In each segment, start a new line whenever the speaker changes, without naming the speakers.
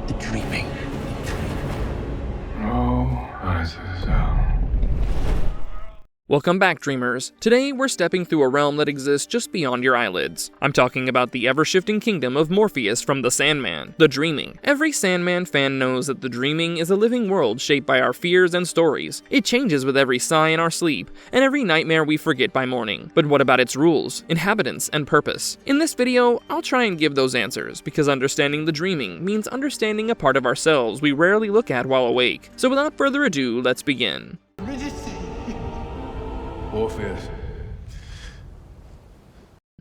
The dreaming.
Welcome back, dreamers. Today, we're stepping through a realm that exists just beyond your eyelids. I'm talking about the ever-shifting kingdom of Morpheus from the Sandman, the dreaming. Every Sandman fan knows that the dreaming is a living world shaped by our fears and stories. It changes with every sigh in our sleep, and every nightmare we forget by morning. But what about its rules, inhabitants, and purpose? In this video, I'll try and give those answers, because understanding the dreaming means understanding a part of ourselves we rarely look at while awake. So without further ado, let's begin.
Morpheus.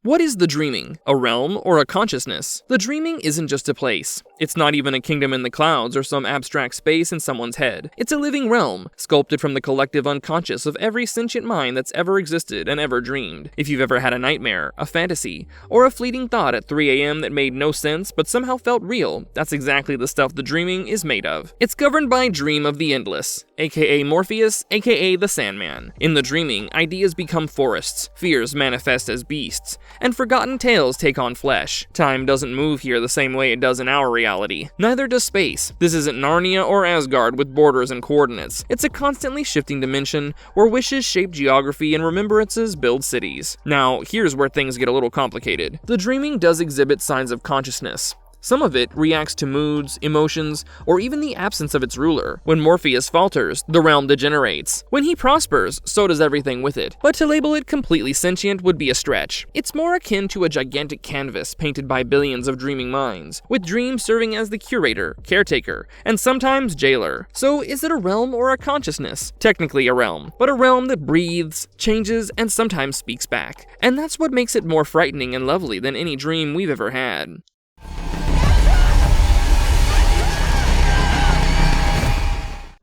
What is the dreaming? A realm or a consciousness? The dreaming isn't just a place. It's not even a kingdom in the clouds or some abstract space in someone's head. It's a living realm, sculpted from the collective unconscious of every sentient mind that's ever existed and ever dreamed. If you've ever had a nightmare, a fantasy, or a fleeting thought at 3 a.m. that made no sense but somehow felt real, that's exactly the stuff the dreaming is made of. It's governed by Dream of the Endless, aka Morpheus, aka the Sandman. In the dreaming, ideas become forests, fears manifest as beasts, and forgotten tales take on flesh. Time doesn't move here the same way it does in our reality. Neither does space. This isn't Narnia or Asgard with borders and coordinates. It's a constantly shifting dimension where wishes shape geography and remembrances build cities. Now, here's where things get a little complicated. The dreaming does exhibit signs of consciousness. Some of it reacts to moods, emotions, or even the absence of its ruler. When Morpheus falters, the realm degenerates. When he prospers, so does everything with it. But to label it completely sentient would be a stretch. It's more akin to a gigantic canvas painted by billions of dreaming minds, with dreams serving as the curator, caretaker, and sometimes jailer. So is it a realm or a consciousness? Technically a realm, but a realm that breathes, changes, and sometimes speaks back. And that's what makes it more frightening and lovely than any dream we've ever had.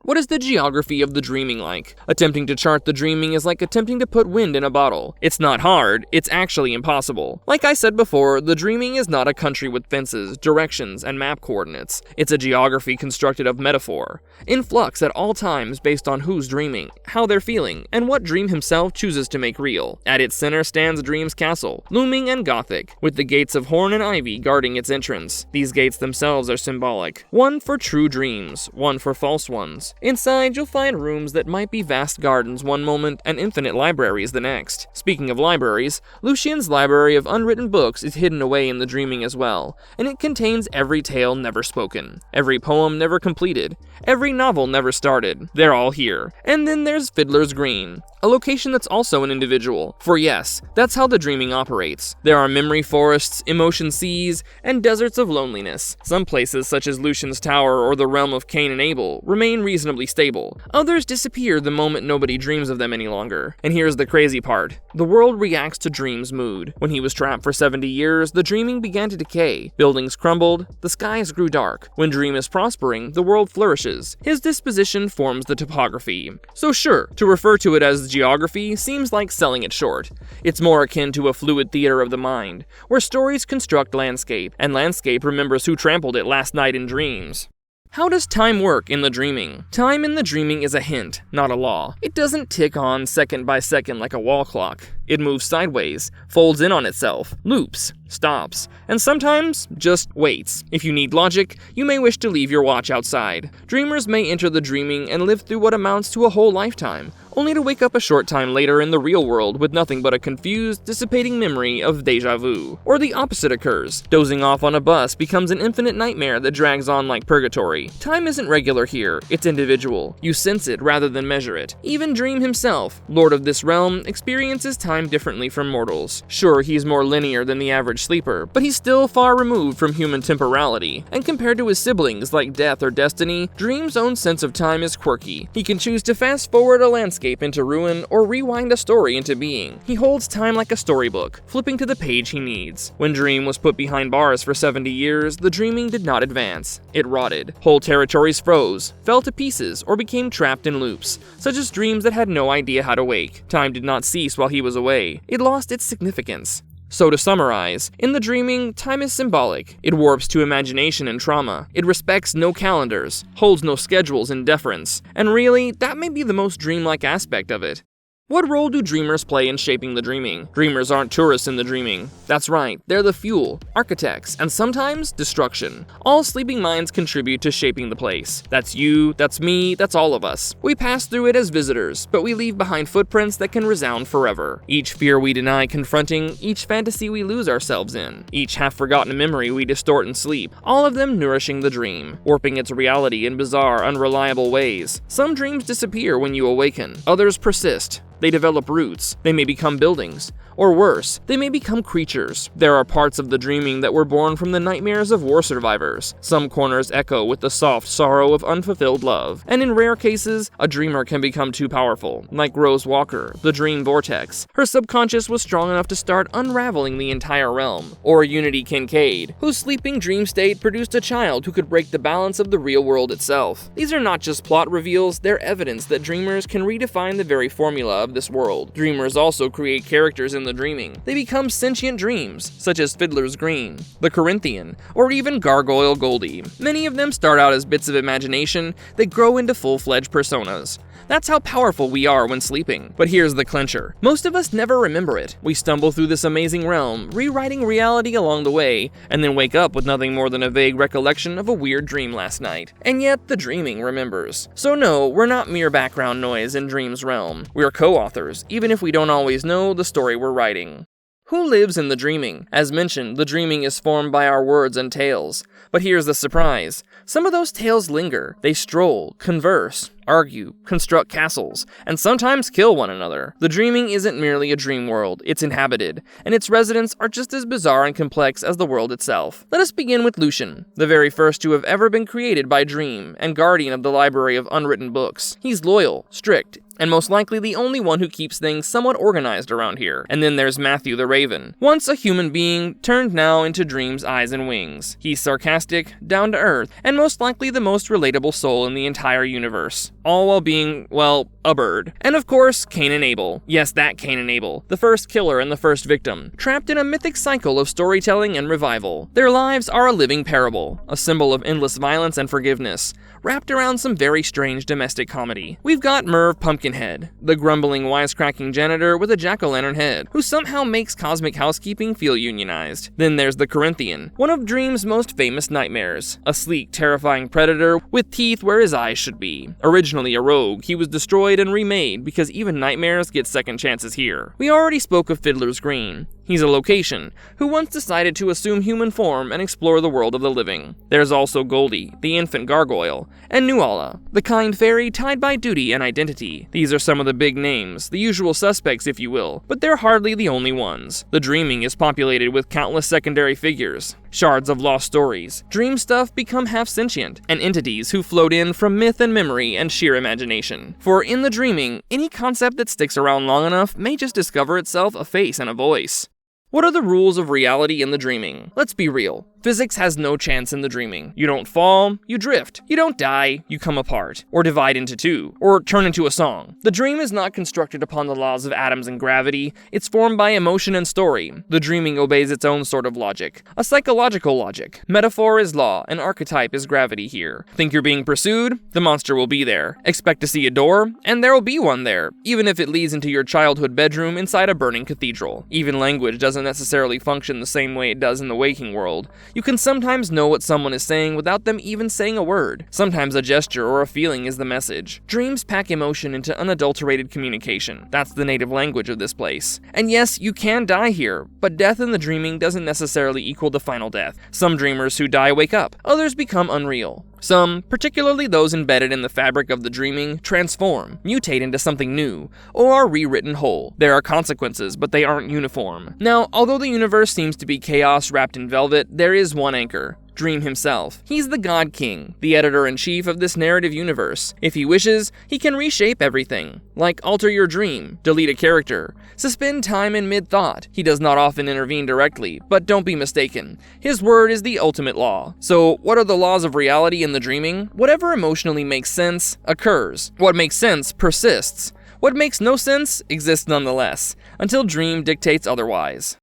What is the geography of the dreaming like? Attempting to chart the dreaming is like attempting to put wind in a bottle. It's not hard, it's actually impossible. Like I said before, the dreaming is not a country with fences, directions, and map coordinates. It's a geography constructed of metaphor, in flux at all times based on who's dreaming, how they're feeling, and what Dream himself chooses to make real. At its center stands Dream's castle, looming and gothic, with the gates of horn and ivy guarding its entrance. These gates themselves are symbolic, one for true dreams, one for false ones. Inside, you'll find rooms that might be vast gardens one moment and infinite libraries the next. Speaking of libraries, Lucien's library of unwritten books is hidden away in the dreaming as well, and it contains every tale never spoken, every poem never completed, every novel never started. They're all here. And then there's Fiddler's Green, a location that's also an individual. For yes, that's how the dreaming operates. There are memory forests, emotion seas, and deserts of loneliness. Some places, such as Lucien's Tower or the realm of Cain and Abel, remain reasonably stable. Others disappear the moment nobody dreams of them any longer. And here's the crazy part. The world reacts to Dream's mood. When he was trapped for 70 years, the dreaming began to decay. Buildings crumbled, the skies grew dark. When Dream is prospering, the world flourishes. His disposition forms the topography. So sure, to refer to it as geography seems like selling it short. It's more akin to a fluid theater of the mind, where stories construct landscape, and landscape remembers who trampled it last night in dreams. How does time work in the dreaming? Time in the dreaming is a hint, not a law. It doesn't tick on second by second like a wall clock. It moves sideways, folds in on itself, loops, stops, and sometimes just waits. If you need logic, you may wish to leave your watch outside. Dreamers may enter the dreaming and live through what amounts to a whole lifetime, only to wake up a short time later in the real world with nothing but a confused, dissipating memory of déjà vu. Or the opposite occurs. Dozing off on a bus becomes an infinite nightmare that drags on like purgatory. Time isn't regular here, it's individual. You sense it rather than measure it. Even Dream himself, lord of this realm, experiences time differently from mortals. Sure, he's more linear than the average sleeper, but he's still far removed from human temporality. And compared to his siblings like Death or Destiny, Dream's own sense of time is quirky. He can choose to fast forward a landscape into ruin or rewind a story into being. He holds time like a storybook, flipping to the page he needs. When Dream was put behind bars for 70 years, the dreaming did not advance. It rotted. Whole territories froze, fell to pieces, or became trapped in loops, such as dreams that had no idea how to wake. Time did not cease while he was away. It lost its significance. So to summarize, in the dreaming, time is symbolic. It warps to imagination and trauma. It respects no calendars, holds no schedules in deference. And really, that may be the most dreamlike aspect of it. What role do dreamers play in shaping the dreaming? Dreamers aren't tourists in the dreaming. That's right, they're the fuel, architects, and sometimes destruction. All sleeping minds contribute to shaping the place. That's you, that's me, that's all of us. We pass through it as visitors, but we leave behind footprints that can resound forever. Each fear we deny confronting, each fantasy we lose ourselves in, each half-forgotten memory we distort in sleep, all of them nourishing the dream, warping its reality in bizarre, unreliable ways. Some dreams disappear when you awaken, others persist. They develop roots, they may become buildings, or worse, they may become creatures. There are parts of the dreaming that were born from the nightmares of war survivors. Some corners echo with the soft sorrow of unfulfilled love. And in rare cases, a dreamer can become too powerful, like Rose Walker, the dream vortex. Her subconscious was strong enough to start unraveling the entire realm. Or Unity Kincaid, whose sleeping dream state produced a child who could break the balance of the real world itself. These are not just plot reveals, they're evidence that dreamers can redefine the very formula of this world. Dreamers also create characters in the dreaming. They become sentient dreams, such as Fiddler's Green, the Corinthian, or even Gargoyle Goldie. Many of them start out as bits of imagination that grow into full-fledged personas. That's how powerful we are when sleeping. But here's the clincher. Most of us never remember it. We stumble through this amazing realm, rewriting reality along the way, and then wake up with nothing more than a vague recollection of a weird dream last night. And yet, the dreaming remembers. So no, we're not mere background noise in Dream's realm. We're co-authors, even if we don't always know the story we're writing. Who lives in the dreaming? As mentioned, the dreaming is formed by our words and tales. But here's the surprise. Some of those tales linger. They stroll, converse, argue, construct castles, and sometimes kill one another. The dreaming isn't merely a dream world, it's inhabited, and its residents are just as bizarre and complex as the world itself. Let us begin with Lucian, the very first to have ever been created by Dream, and guardian of the library of unwritten books. He's loyal, strict, and most likely the only one who keeps things somewhat organized around here. And then there's Matthew the Raven, once a human being, turned now into Dream's eyes and wings. He's sarcastic, down to earth, and most likely the most relatable soul in the entire universe. All while being, well, a bird. And of course, Cain and Abel. Yes, that Cain and Abel, the first killer and the first victim, trapped in a mythic cycle of storytelling and revival. Their lives are a living parable, a symbol of endless violence and forgiveness, wrapped around some very strange domestic comedy. We've got Merv Pumpkinhead, the grumbling, wisecracking janitor with a jack-o'-lantern head, who somehow makes cosmic housekeeping feel unionized. Then there's the Corinthian, one of Dream's most famous nightmares, a sleek, terrifying predator with teeth where his eyes should be. Originally a rogue, he was destroyed and remade because even nightmares get second chances here. We already spoke of Fiddler's Green. He's a location, who once decided to assume human form and explore the world of the living. There's also Goldie, the infant gargoyle, and Nuala, the kind fairy tied by duty and identity. These are some of the big names, the usual suspects if you will, but they're hardly the only ones. The dreaming is populated with countless secondary figures, shards of lost stories. Dream stuff become half-sentient, and entities who float in from myth and memory and sheer imagination. For in the dreaming, any concept that sticks around long enough may just discover itself a face and a voice. What are the rules of reality in the dreaming? Let's be real. Physics has no chance in the dreaming. You don't fall, you drift. You don't die, you come apart, or divide into two, or turn into a song. The dream is not constructed upon the laws of atoms and gravity. It's formed by emotion and story. The dreaming obeys its own sort of logic, a psychological logic. Metaphor is law, and archetype is gravity here. Think you're being pursued? The monster will be there. Expect to see a door? And there will be one there, even if it leads into your childhood bedroom inside a burning cathedral. Even language doesn't necessarily function the same way it does in the waking world. You can sometimes know what someone is saying without them even saying a word. Sometimes a gesture or a feeling is the message. Dreams pack emotion into unadulterated communication. That's the native language of this place. And yes, you can die here, but death in the dreaming doesn't necessarily equal the final death. Some dreamers who die wake up, others become unreal. Some, particularly those embedded in the fabric of the dreaming, transform, mutate into something new, or are rewritten whole. There are consequences, but they aren't uniform. Now, although the universe seems to be chaos wrapped in velvet, there is one anchor. Dream himself. He's the God King, the editor-in-chief of this narrative universe. If he wishes, he can reshape everything. Like alter your dream, delete a character, suspend time in mid-thought. He does not often intervene directly, but don't be mistaken. His word is the ultimate law. So, what are the laws of reality in the dreaming? Whatever emotionally makes sense, occurs. What makes sense persists. What makes no sense exists nonetheless, until Dream dictates otherwise.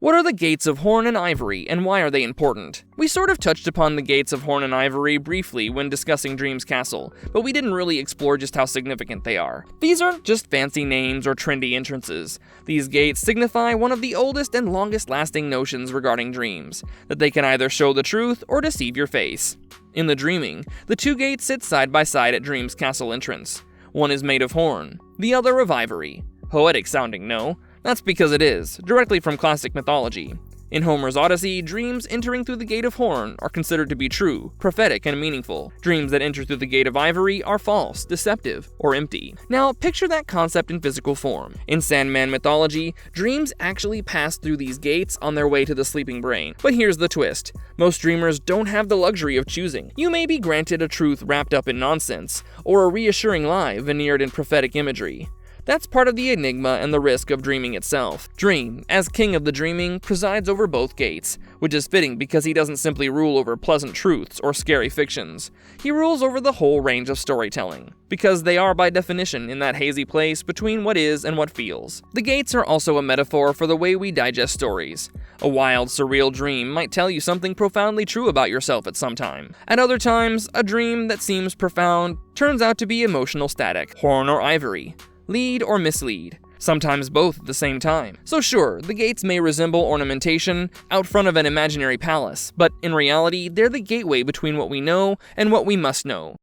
What are the gates of horn and ivory, and why are they important? We sort of touched upon the gates of horn and ivory briefly when discussing Dream's Castle, but we didn't really explore just how significant they are. These aren't just fancy names or trendy entrances. These gates signify one of the oldest and longest-lasting notions regarding dreams, that they can either show the truth or deceive your face. In the Dreaming, the two gates sit side by side at Dream's Castle entrance. One is made of horn, the other of ivory. Poetic sounding, no? That's because it is, directly from classic mythology. In Homer's Odyssey, dreams entering through the gate of horn are considered to be true, prophetic, and meaningful. Dreams that enter through the gate of ivory are false, deceptive, or empty. Now, picture that concept in physical form. In Sandman mythology, dreams actually pass through these gates on their way to the sleeping brain. But here's the twist. Most dreamers don't have the luxury of choosing. You may be granted a truth wrapped up in nonsense, or a reassuring lie veneered in prophetic imagery. That's part of the enigma and the risk of dreaming itself. Dream, as king of the dreaming, presides over both gates, which is fitting because he doesn't simply rule over pleasant truths or scary fictions. He rules over the whole range of storytelling, because they are by definition in that hazy place between what is and what feels. The gates are also a metaphor for the way we digest stories. A wild, surreal dream might tell you something profoundly true about yourself at some time. At other times, a dream that seems profound turns out to be emotional static, horn or ivory. Lead or mislead, sometimes both at the same time. So sure, the gates may resemble ornamentation out front of an imaginary palace, but in reality, they're the gateway between what we know and what we must know.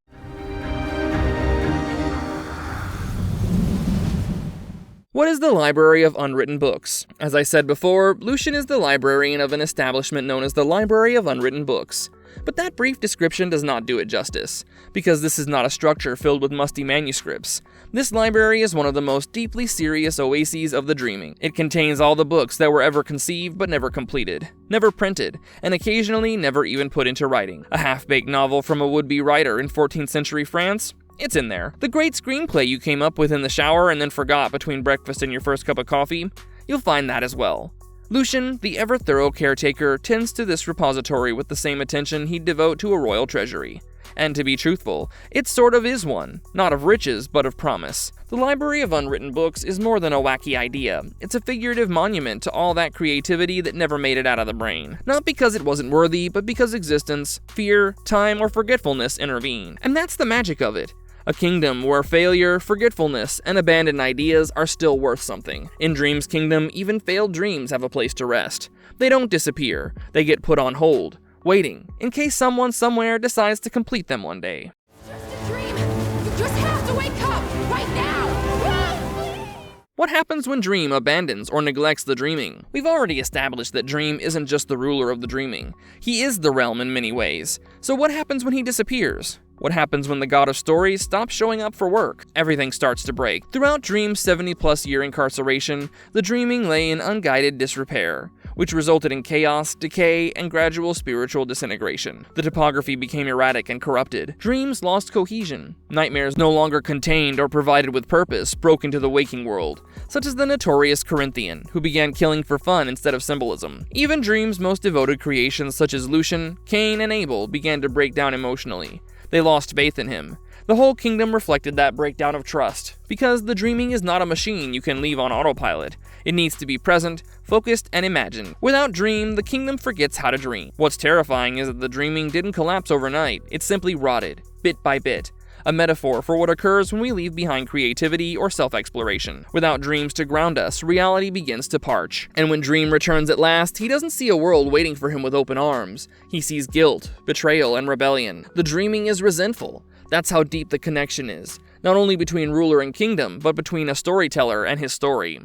What is the Library of Unwritten Books? As I said before, Lucian is the librarian of an establishment known as the Library of Unwritten Books. But that brief description does not do it justice, because this is not a structure filled with musty manuscripts. This library is one of the most deeply serious oases of the dreaming. It contains all the books that were ever conceived but never completed, never printed, and occasionally never even put into writing. A half-baked novel from a would-be writer in 14th century France? It's in there. The great screenplay you came up with in the shower and then forgot between breakfast and your first cup of coffee? You'll find that as well. Lucian, the ever-thorough caretaker, tends to this repository with the same attention he'd devote to a royal treasury. And to be truthful, it sort of is one, not of riches, but of promise. The Library of Unwritten Books is more than a wacky idea. It's a figurative monument to all that creativity that never made it out of the brain. Not because it wasn't worthy, but because existence, fear, time, or forgetfulness intervene. And that's the magic of it. A kingdom where failure, forgetfulness, and abandoned ideas are still worth something. In Dream's kingdom, even failed dreams have a place to rest. They don't disappear, they get put on hold, waiting, in case someone somewhere decides to complete them one day.
Just a dream! You just have to wake up! Right now!
What happens when Dream abandons or neglects the dreaming? We've already established that Dream isn't just the ruler of the dreaming. He is the realm in many ways. So what happens when he disappears? What happens when the god of stories stops showing up for work? Everything starts to break. Throughout Dream's 70-plus year incarceration, the dreaming lay in unguided disrepair, which resulted in chaos, decay, and gradual spiritual disintegration. The topography became erratic and corrupted. Dreams lost cohesion. Nightmares no longer contained or provided with purpose broke into the waking world, such as the notorious Corinthian, who began killing for fun instead of symbolism. Even Dream's most devoted creations such as Lucian, Cain, and Abel began to break down emotionally. They lost faith in him. The whole kingdom reflected that breakdown of trust, because the dreaming is not a machine you can leave on autopilot. It needs to be present, focused, and imagined. Without Dream, the kingdom forgets how to dream. What's terrifying is that the dreaming didn't collapse overnight, it simply rotted, bit by bit. A metaphor for what occurs when we leave behind creativity or self-exploration. Without dreams to ground us, reality begins to parch. And when Dream returns at last, he doesn't see a world waiting for him with open arms. He sees guilt, betrayal, and rebellion. The dreaming is resentful. That's how deep the connection is, not only between ruler and kingdom, but between a storyteller and his story.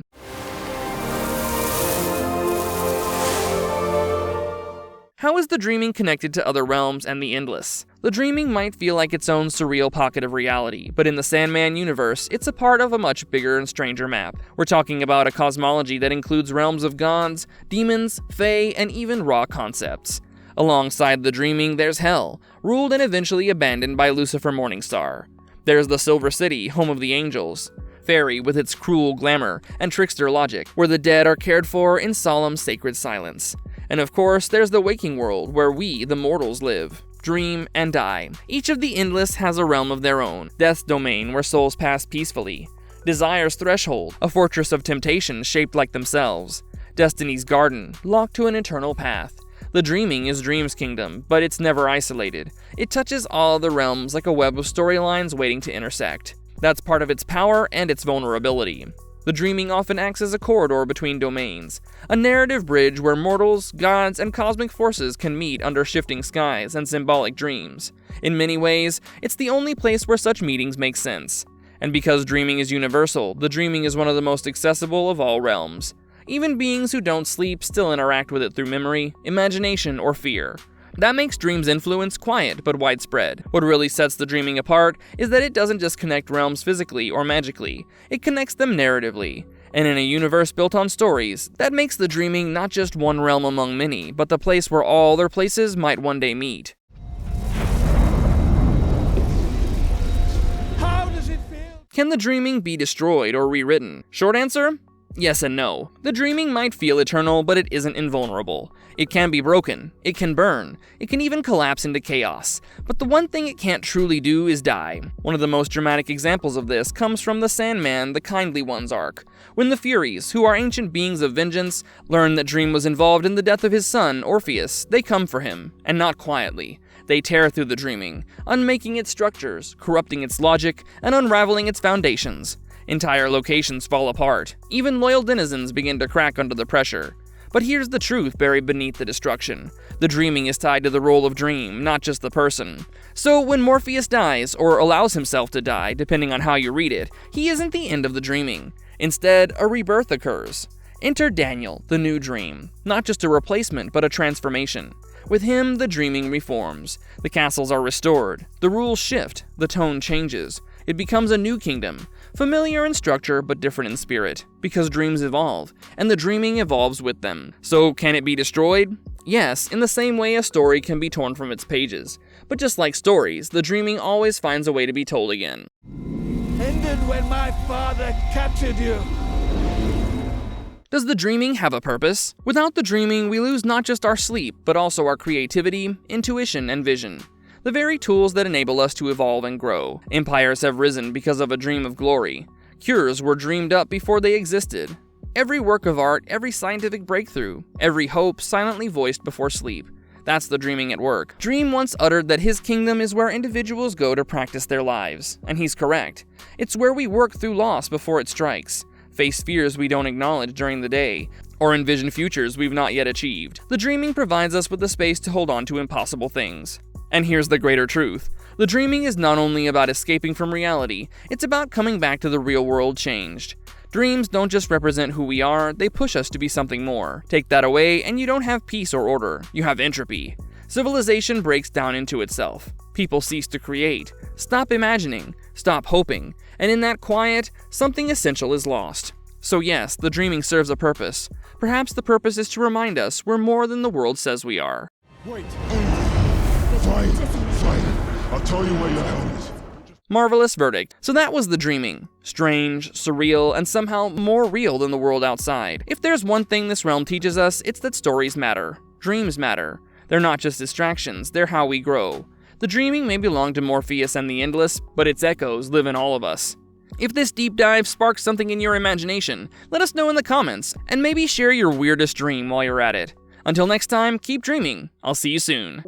How is the dreaming connected to other realms and the endless? The dreaming might feel like its own surreal pocket of reality, but in the Sandman universe, it's a part of a much bigger and stranger map. We're talking about a cosmology that includes realms of gods, demons, fae, and even raw concepts. Alongside the dreaming, there's Hell, ruled and eventually abandoned by Lucifer Morningstar. There's the Silver City, home of the angels. Fairy, with its cruel glamour and trickster logic, where the dead are cared for in solemn sacred silence. And of course, there's the waking world, where we, the mortals, live, dream, and die. Each of the endless has a realm of their own, Death's domain, where souls pass peacefully. Desire's threshold, a fortress of temptation shaped like themselves. Destiny's garden, locked to an eternal path. The dreaming is Dream's kingdom, but it's never isolated. It touches all the realms like a web of storylines waiting to intersect. That's part of its power and its vulnerability. The dreaming often acts as a corridor between domains, a narrative bridge where mortals, gods, and cosmic forces can meet under shifting skies and symbolic dreams. In many ways, it's the only place where such meetings make sense. And because dreaming is universal, the dreaming is one of the most accessible of all realms. Even beings who don't sleep still interact with it through memory, imagination, or fear. That makes dreams' influence quiet but widespread. What really sets the dreaming apart is that it doesn't just connect realms physically or magically, it connects them narratively. And in a universe built on stories, that makes the dreaming not just one realm among many, but the place where all other places might one day meet.
How does it feel?
Can the dreaming be destroyed or rewritten? Short answer? Yes and no. The dreaming might feel eternal, but it isn't invulnerable. It can be broken, it can burn, it can even collapse into chaos. But the one thing it can't truly do is die. One of the most dramatic examples of this comes from the Sandman, the Kindly Ones arc, when the Furies, who are ancient beings of vengeance, learn that Dream was involved in the death of his son, Orpheus. They come for him, and not quietly. They tear through the dreaming, unmaking its structures, corrupting its logic, and unraveling its foundations. Entire locations fall apart. Even loyal denizens begin to crack under the pressure. But here's the truth buried beneath the destruction. The dreaming is tied to the role of Dream, not just the person. So when Morpheus dies, or allows himself to die, depending on how you read it, he isn't the end of the dreaming. Instead, a rebirth occurs. Enter Daniel, the new Dream. Not just a replacement, but a transformation. With him, the dreaming reforms. The castles are restored. The rules shift. The tone changes. It becomes a new kingdom, familiar in structure but different in spirit, because dreams evolve, and the dreaming evolves with them. So can it be destroyed? Yes, in the same way a story can be torn from its pages. But just like stories, the dreaming always finds a way to be told again.
Ended when my father captured you.
Does the dreaming have a purpose? Without the dreaming, we lose not just our sleep, but also our creativity, intuition, and vision. The very tools that enable us to evolve and grow. Empires have risen because of a dream of glory. Cures were dreamed up before they existed. Every work of art, every scientific breakthrough, every hope silently voiced before sleep. That's the dreaming at work. Dream once uttered that his kingdom is where individuals go to practice their lives. And he's correct. It's where we work through loss before it strikes, face fears we don't acknowledge during the day, or envision futures we've not yet achieved. The dreaming provides us with the space to hold on to impossible things. And here's the greater truth. The dreaming is not only about escaping from reality, it's about coming back to the real world changed. Dreams don't just represent who we are, they push us to be something more. Take that away and you don't have peace or order, you have entropy. Civilization breaks down into itself. People cease to create, stop imagining, stop hoping, and in that quiet, something essential is lost. So yes, the dreaming serves a purpose. Perhaps the purpose is to remind us we're more than the world says we are.
Wait.
Fight. I'll tell you where your helm is.
Marvelous verdict. So that was the dreaming. Strange, surreal, and somehow more real than the world outside. If there's one thing this realm teaches us, it's that stories matter. Dreams matter. They're not just distractions, they're how we grow. The dreaming may belong to Morpheus and the Endless, but its echoes live in all of us. If this deep dive sparks something in your imagination, let us know in the comments, and maybe share your weirdest dream while you're at it. Until next time, keep dreaming. I'll see you soon.